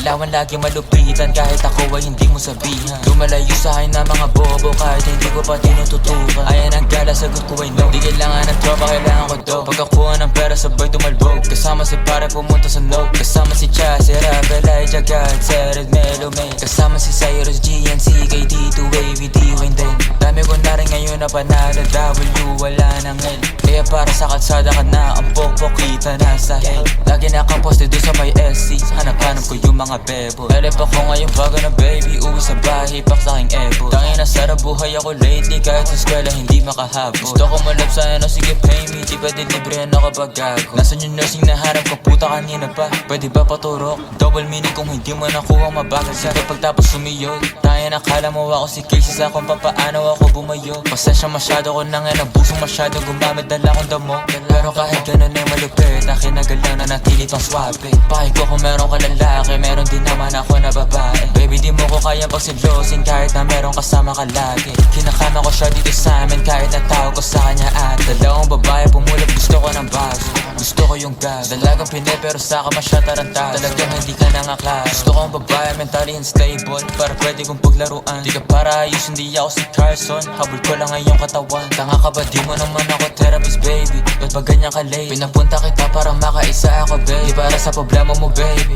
kailangan lagi malupitan kahit ako ay hindi mo sabihan. Lumalayo sa akin na mga bobo kahit hindi ko pa tinututukan. Ayan ang gala, sagot ko ay no. Di kailangan ng tropa, kailangan ko do. Pagkakuha ng pera sabay tumalbog. Kasama si pare pumunta sa no. Kasama si Chas, si Rabel, Jagat, Sered, Melo, May. Kasama si Cyrus, GNC, KD2, AVD, Wayne din. Dami ko na rin ngayon na panalo, W, wala nang L. Kaya para sa kalsada ka na, ang pokpok kita nasa hell. Lagi nakaposte doon sa may SC, hanap-hanap ko yung mga bebo. Elep ako ngayon bago na baby, uwi sa bahay, pak sa aking ebo. Tangin na sarap buhay ako lately, kahit sa eskwela hindi makahabol. Gusto ko malap sa ano, sige pay me, di pa dilibrihan ako pag gago. Nasaan yung nursing na hanap ko, puta kanina pa, pwede ba paturok? Double meaning kung hindi mo nakuha mabagal sa pagtapos sumiyod. Tangin nakala mo ako si Casey sa kung papaano ako bumayo. Pasensya masyado ko nang nabusong masyado, gumamit dala akong damo. Pero kahit ganun ay malupit, akin na galang na natili pang swabe. Pahay ko kung meron ka lalaki, meron din naman ako na babae. Baby di mo ko kaya pagsilosin kahit na meron kasama ka lagi. Kinakama ko siya dito sa amin kahit natawag ko sa kanya at dalawang babae pumulot, gusto ko ng bago. Gusto ko yung gas, dalagang pine pero sa ka masya tarantado. Talagang hindi ka nangaklaro. Gusto ko ang babae mentally unstable para pwede kong paglaruan. Di ka para ayos, hindi ako si Carson, habol ko lang ang iyong katawan. Tanga ka ba, di mo naman ako therapist baby. Ba't ba ganyan ka late? Pinapunta kita para makaisa ako baby, para sa problema mo baby.